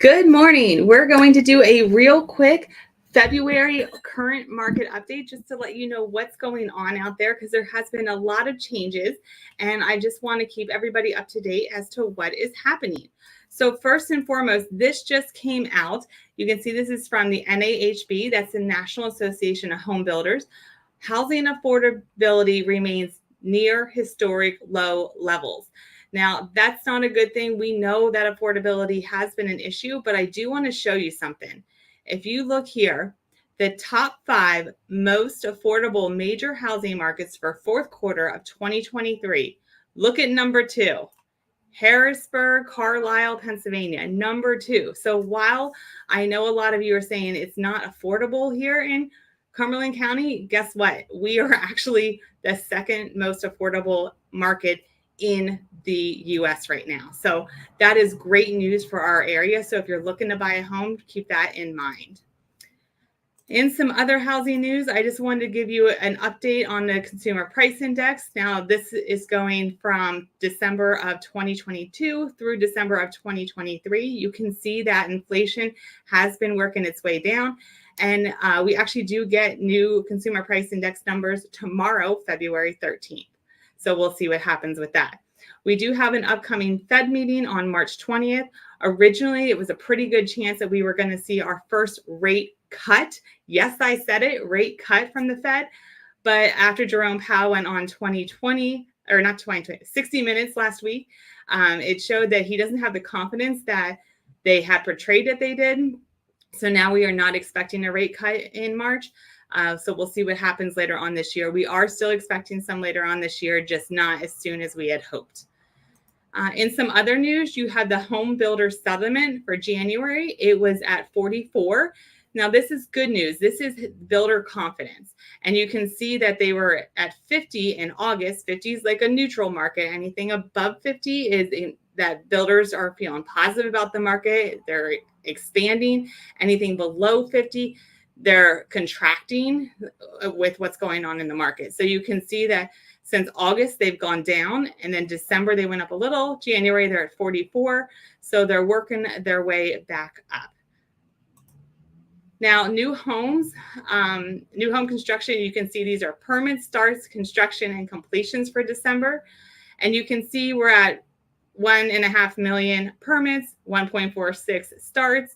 Good morning. We're going to do a real quick February current market update just to let you know what's going on out there because there has been a lot of changes and I just want to keep everybody up to date as to what is happening. So first and foremost, this just came out. You can see this is from the NAHB, that's the National Association of Home Builders. Housing affordability remains near historic low levels. Now, that's not a good thing. We know that affordability has been an issue, but I do want to show you something. If you look here, the top 5 most affordable major housing markets for fourth quarter of 2023. Look at number 2, Harrisburg, Carlisle, Pennsylvania, number 2. So while I know a lot of you are saying it's not affordable here in Cumberland County, guess what? We are actually the second most affordable market in the US right now. So that is great news for our area. So if you're looking to buy a home, keep that in mind. In some other housing news, I just wanted to give you an update on the Consumer Price Index. Now, this is going from December of 2022 through December of 2023. You can see that inflation has been working its way down. And we actually do get new Consumer Price Index numbers tomorrow, February 13th. So we'll see what happens with that. We do have an upcoming Fed meeting on March 20th. Originally, it was a pretty good chance that we were going to see our first rate cut. Yes, I said it, rate cut from the Fed. But after Jerome Powell went on 60 Minutes last week, it showed that he doesn't have the confidence that they had portrayed that they did. So now we are not expecting a rate cut in March. So we'll see what happens later on this year. We are still expecting some later on this year, just not as soon as we had hoped. In some other news, you had the home builder settlement for January. It was at 44. Now, this is good news. This is builder confidence. And you can see that they were at 50 in August. 50 is like a neutral market. Anything above 50 is that builders are feeling positive about the market. They're expanding. Anything below 50, they're contracting with what's going on in the market. So you can see that since August, they've gone down, and then December, they went up a little. January, they're at 44. So they're working their way back up. Now, new home construction, you can see these are permit starts, construction, and completions for December. And you can see we're at 1.5 million permits, 1.46 starts,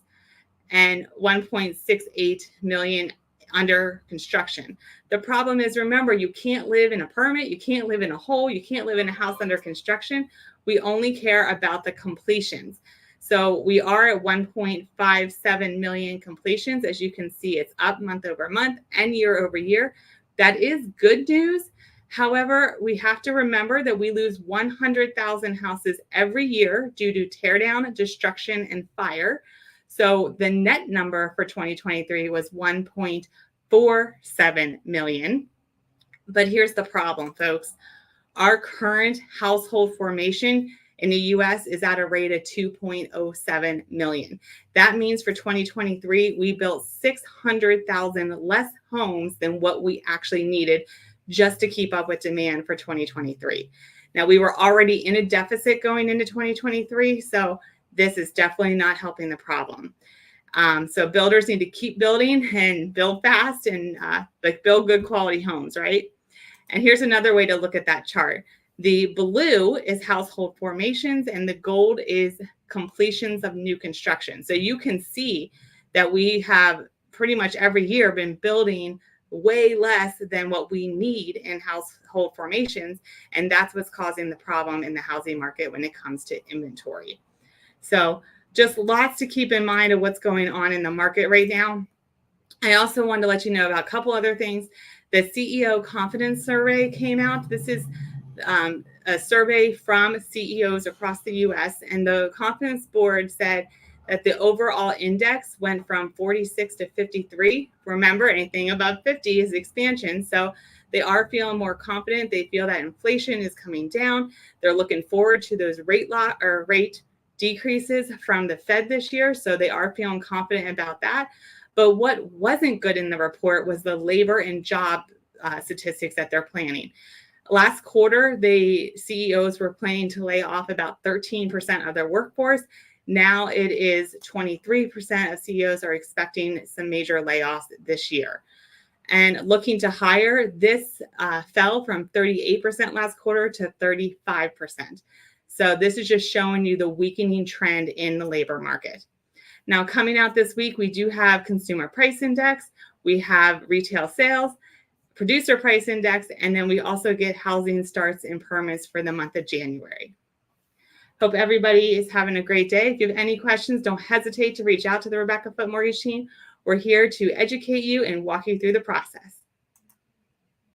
and 1.68 million under construction. The problem is, remember, you can't live in a permit, you can't live in a hole, you can't live in a house under construction. We only care about the completions. So we are at 1.57 million completions. As you can see, it's up month over month and year over year. That is good news. However, we have to remember that we lose 100,000 houses every year due to tear down, destruction, and fire. So the net number for 2023 was 1.47 million. But here's the problem, folks. Our current household formation in the US is at a rate of 2.07 million. That means for 2023, we built 600,000 less homes than what we actually needed just to keep up with demand for 2023. Now, we were already in a deficit going into 2023, so this is definitely not helping the problem. So builders need to keep building and build fast and build good quality homes, right? And here's another way to look at that chart. The blue is household formations and the gold is completions of new construction. So you can see that we have pretty much every year been building way less than what we need in household formations. And that's what's causing the problem in the housing market when it comes to inventory. So just lots to keep in mind of what's going on in the market right now. I also wanted to let you know about a couple other things. The CEO Confidence Survey came out. This is a survey from CEOs across the US, and the Confidence Board said that the overall index went from 46 to 53. Remember, anything above 50 is expansion. So they are feeling more confident. They feel that inflation is coming down. They're looking forward to those rate decreases from the Fed this year. So they are feeling confident about that. But what wasn't good in the report was the labor and job statistics that they're planning. Last quarter, the CEOs were planning to lay off about 13% of their workforce. Now it is 23% of CEOs are expecting some major layoffs this year. And looking to hire, this fell from 38% last quarter to 35%. So this is just showing you the weakening trend in the labor market. Now, coming out this week, we do have consumer price index, we have retail sales, producer price index, and then we also get housing starts and permits for the month of January. Hope everybody is having a great day. If you have any questions, don't hesitate to reach out to the Rebecca Foote Mortgage team. We're here to educate you and walk you through the process.